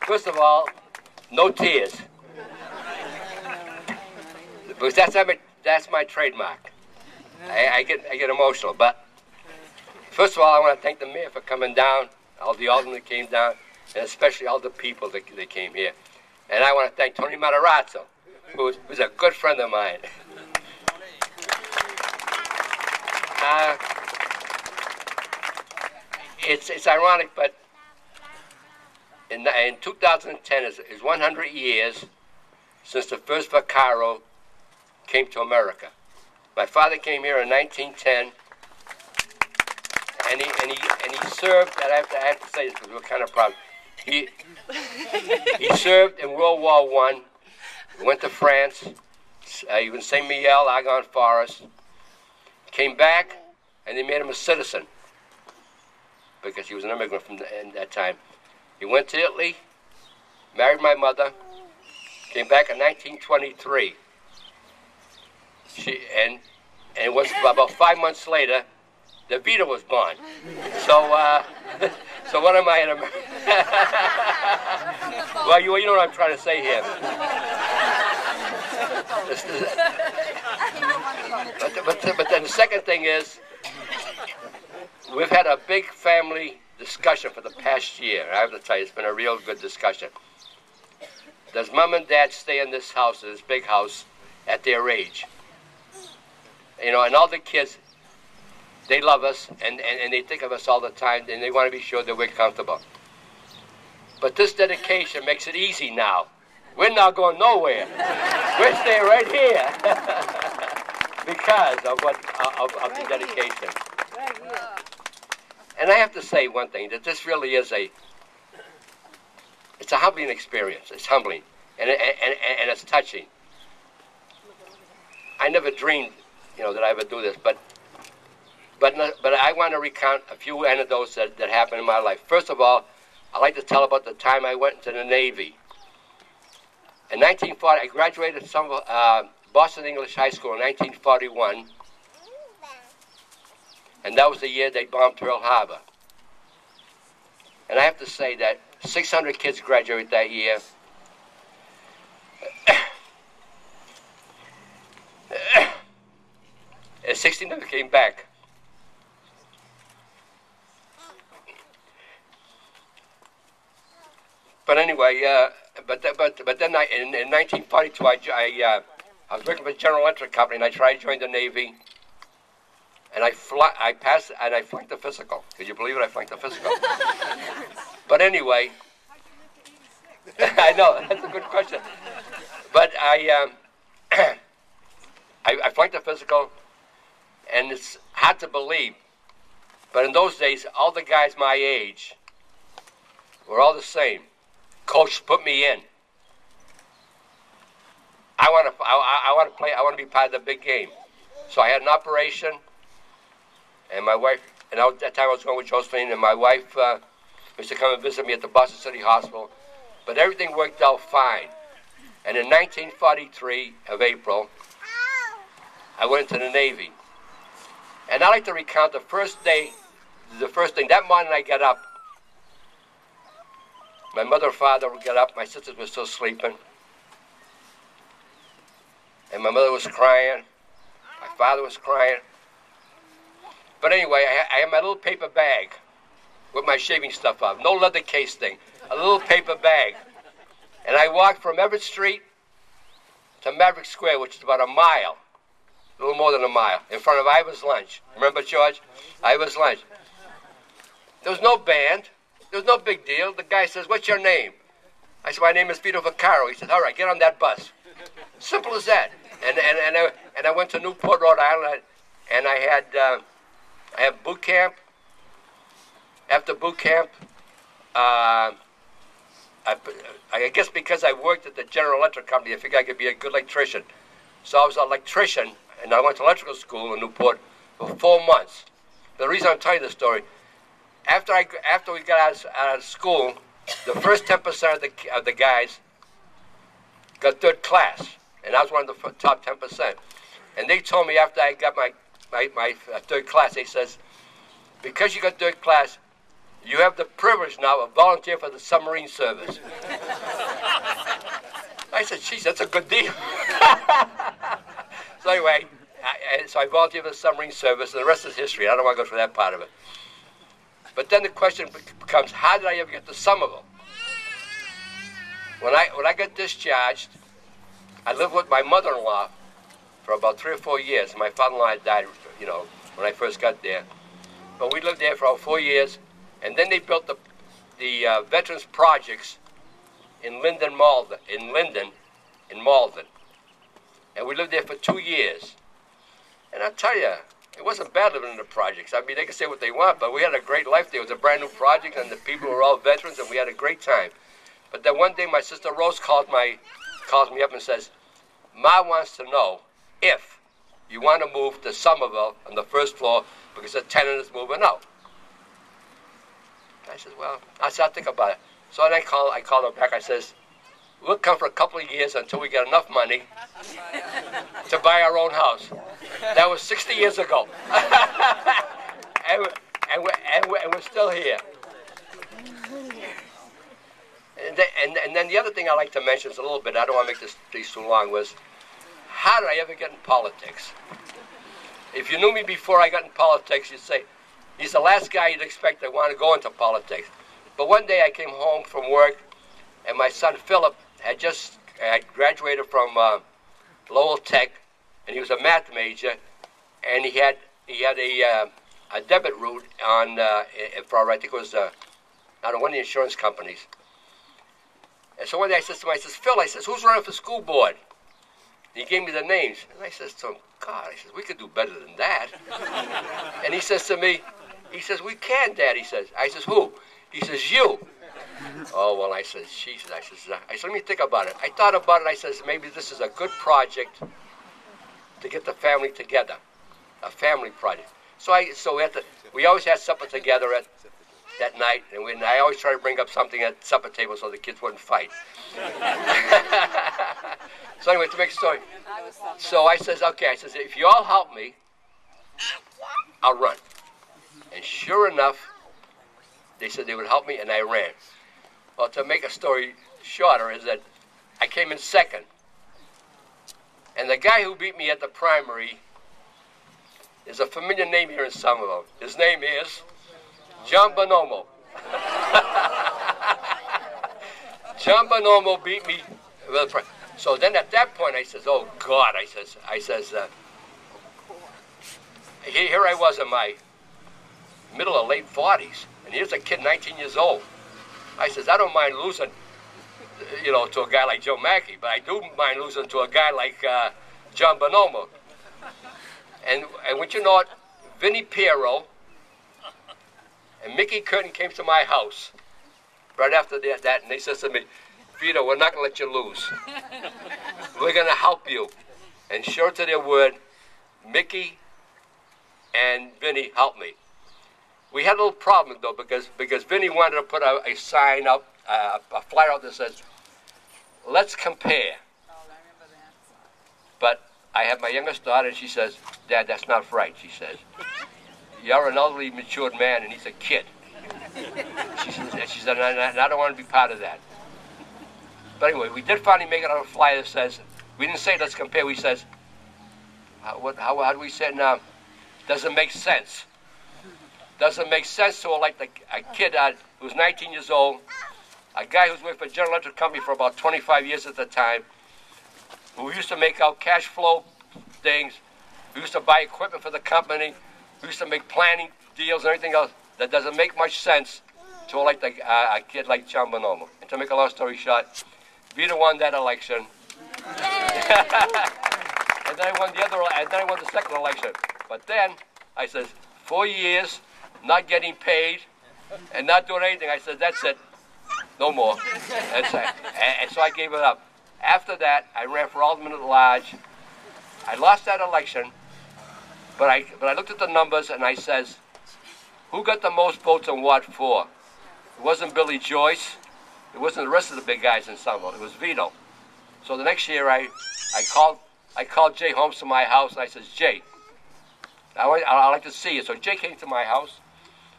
first of all, no tears. Because that's my trademark. I get emotional. But first of all, I want to thank the mayor for coming down, all the aldermen that came down, and especially all the people that came here. And I want to thank Tony Matarazzo, who's a good friend of mine. It's ironic, but in 2010 is 100 years since the first Vaccaro came to America. My father came here in 1910, and he served. And I have to say this because we're kind of proud. He served in World War I. He went to France. He was in Saint Mihiel, Argonne Forest. Came back, and they made him a citizen because he was an immigrant from that time. He went to Italy, married my mother, came back in 1923. And it was about 5 months later, the Vita was born. So, so what am I in America? Well, you know what I'm trying to say here. But then the second thing is, we've had a big family discussion for the past year. I have to tell you, it's been a real good discussion. Does Mom and Dad stay in this house, in this big house, at their age? You know, and all the kids, they love us, and they think of us all the time, and they want to be sure that we're comfortable. But this dedication makes it easy now. We're not going nowhere. We're staying right here because of the dedication. And I have to say one thing, that this really is it's a humbling experience. It's humbling, and it's touching. I never dreamed, that I would do this, but I want to recount a few anecdotes that happened in my life. First of all, I like to tell about the time I went into the Navy. In 1940, I graduated from Boston English High School in 1941, and that was the year they bombed Pearl Harbor. And I have to say that 600 kids graduated that year. And 60 never came back. But anyway, but then in 1942, I was working for General Electric Company, and I tried to join the Navy. And I passed, and I flunked the physical. Could you believe it? I flunked the physical. But anyway, I know, that's a good question. But I flunked the physical, and it's hard to believe. But in those days, all the guys my age were all the same. Coach put me in. I want to play. I want to be part of the big game. So I had an operation. And my wife, and at that time I was going with Josephine, and my wife used to come and visit me at the Boston City Hospital. But everything worked out fine. And in 1943 of April, I went into the Navy. And I like to recount the first thing, that morning I got up. My mother and father would get up, my sisters were still sleeping. And my mother was crying, my father was crying. But anyway, I had my little paper bag with my shaving stuff on. No leather case thing. A little paper bag. And I walked from Everett Street to Maverick Square, which is about a mile. A little more than a mile. In front of Ivar's Lunch. Remember, George? Ivar's Lunch. There was no band. There was no big deal. The guy says, "What's your name?" I said, "My name is VID01301 Vaccaro." He said, "All right, get on that bus." Simple as that. And I went to Newport, Rhode Island, and I had boot camp. After boot camp, I guess because I worked at the General Electric Company, I figured I could be a good electrician. So I was an electrician, and I went to electrical school in Newport for 4 months. The reason I'm telling you this story, after we got out of school, the first 10% of the guys got third class, and I was one of the top 10%. And they told me after I got my third class, they says, because you got third class, you have the privilege now of volunteering for the submarine service. I said, geez, that's a good deal. So anyway, so I volunteered for the submarine service, and the rest is history. I don't want to go through that part of it. But then the question becomes, how did I ever get to Somerville? When I got discharged, I lived with my mother-in-law for about 3 or 4 years. My father-in-law had died, you know, when I first got there. But we lived there for about 4 years, and then they built the Veterans Projects in Linden, Malden. And we lived there for 2 years. And I'll tell you, it wasn't bad living in the projects. I mean, they can say what they want, but we had a great life there. It was a brand new project, and the people were all veterans, and we had a great time. But then one day, my sister Rose calls me up and says, Ma wants to know if you want to move to Somerville on the first floor because the tenant is moving out. I said, well, I'll think about it. So then I called her back. I says, we'll come for a couple of years until we get enough money to buy our own house. That was 60 years ago. and we're still here. And then the other thing I like to mention is a little bit, I don't want to make these too long, was how did I ever get in politics? If you knew me before I got in politics, you'd say, he's the last guy you'd expect to want to go into politics. But one day I came home from work, and my son Philip had just graduated from Lowell Tech, and he was a math major, and he had a debit route on for I think it was one of the insurance companies. And so one day I says to him, Phil, I says, who's running for school board? And he gave me the names. And I says to him, God, I says, we could do better than that. And he says to me, he says, we can, Dad, he says. I says, who? He says, you. Oh, well, I says, Jesus, I says, let me think about it. I thought about it, I says, maybe this is a good project to get the family together, a family project. So we always had supper together that night, and I always try to bring up something at the supper table so the kids wouldn't fight. So anyway, to make a story, so I says, okay, I says, if you all help me, I'll run. And sure enough, they said they would help me, and I ran. Well, to make a story shorter is that I came in second. And the guy who beat me at the primary is a familiar name here in Somerville. His name is John Bonomo. John Bonomo beat me. So then at that point I says, oh God, I says, here I was in my middle or late 40s, and here's a kid 19 years old. I says, I don't mind losing, to a guy like Joe Mackey, but I do mind losing to a guy like John Bonomo. And would you know what? Vinnie Piero and Mickey Curtin came to my house right after that, and they said to me, Vito, we're not going to let you lose. We're going to help you. And sure to their word, Mickey and Vinnie helped me. We had a little problem, though, because Vinnie wanted to put a sign up, a flyer out that says, let's compare. Oh, I remember that. But I have my youngest daughter, and she says, Dad, that's not right, she says. You're an elderly, matured man, and he's a kid. She said, and I don't want to be part of that. But anyway, we did finally make it on a flyer that says, we didn't say let's compare, we says, how do we say it now? Doesn't make sense. Doesn't make sense to a kid who's 19 years old, a guy who's worked for General Electric Company for about 25 years at the time, who used to make out cash flow things, who used to buy equipment for the company, who used to make planning deals and everything else. That doesn't make much sense to a kid like John Bonomo. And to make a long story short, Vito won that election. And then I won the second election. But then I says, 4 years, not getting paid, and not doing anything. I said, that's it. No more. That's it. And so I gave it up. After that, I ran for Alderman at large. I lost that election, but I looked at the numbers and I says, who got the most votes in Ward 4? It wasn't Billy Joyce. It wasn't the rest of the big guys in Somerville. It was Vito. So the next year, I called Jay Holmes to my house, and I says, Jay, I'd like to see you. So Jay came to my house.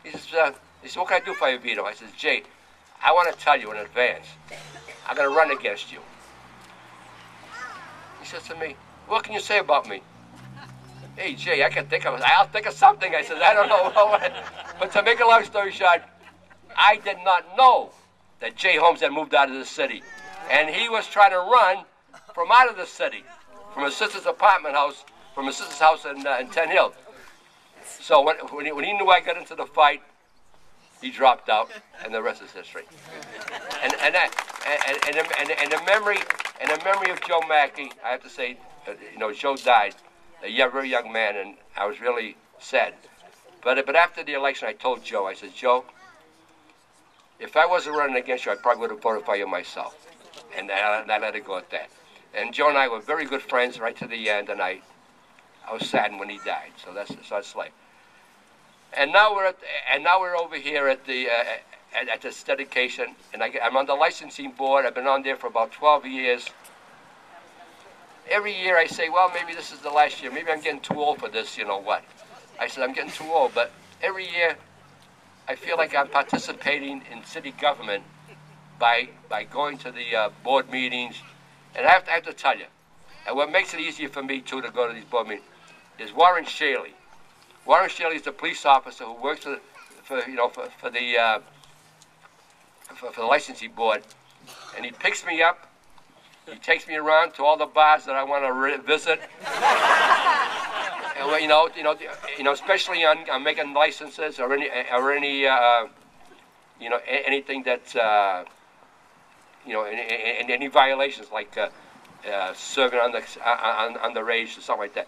He says, He said, what can I do for you, Vito? I said, Jay, I want to tell you in advance, I'm going to run against you. He says to me, what can you say about me? Hey, Jay, I'll think of something. I said, I don't know. But to make a long story short, I did not know that Jay Holmes had moved out of the city. And he was trying to run from out of the city, from his sister's apartment house, from his sister's house in 10 Hill. So when he knew I got into the fight, he dropped out, and the rest is history. And the memory of Joe Mackey, I have to say, Joe died, a very young man, and I was really sad. But after the election, I told Joe, I said, Joe, if I wasn't running against you, I probably would have voted for you myself. And I let it go at that. And Joe and I were very good friends right to the end, and I was saddened when he died. So that's life. And now we're over here at this dedication, and I'm on the licensing board. I've been on there for about 12 years. Every year I say, well, maybe this is the last year. Maybe I'm getting too old for this, you know what. I said, I'm getting too old. But every year I feel like I'm participating in city government by going to the board meetings. And I have to tell you, and what makes it easier for me, too, to go to these board meetings is Warren Shaley. Warren Shaley is the police officer who works for the licensing board, and he picks me up. He takes me around to all the bars that I want to visit, and especially on making licenses or any anything that's any violations like serving underage or something like that.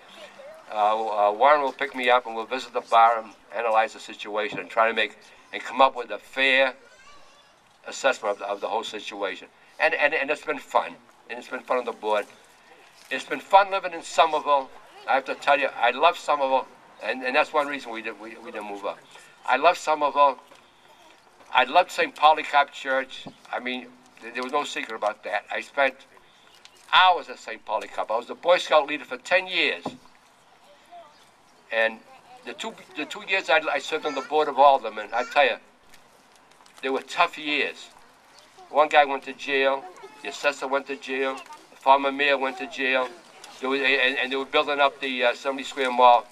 Warren will pick me up and we'll visit the bar and analyze the situation and try to come up with a fair assessment of the whole situation. And it's been fun. And it's been fun on the board. It's been fun living in Somerville. I have to tell you, I love Somerville, and that's one reason we didn't move up. I love Somerville. I loved St. Polycarp Church. I mean, there was no secret about that. I spent hours at St. Polycarp. I was the Boy Scout leader for 10 years. And the two years I served on the board of Aldermen, I tell you, they were tough years. One guy went to jail. The assessor went to jail. The former mayor went to jail. And they were building up the Assembly Square Mall.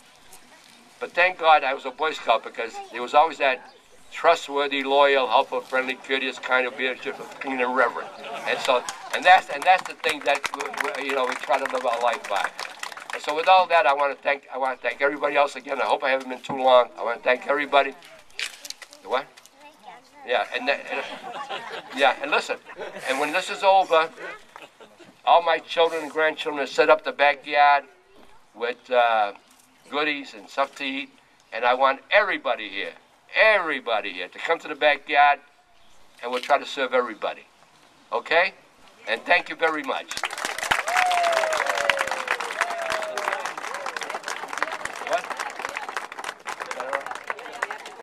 But thank God I was a Boy Scout, because there was always that trustworthy, loyal, helpful, friendly, courteous kind of leadership, clean and reverent. And that's the thing that we try to live our life by. And so with all that, I want to thank everybody else again. I hope I haven't been too long. I want to thank everybody. The what? Yeah, and listen, and when this is over, all my children and grandchildren will set up the backyard with goodies and stuff to eat, and I want everybody here to come to the backyard, and we'll try to serve everybody. Okay? And thank you very much.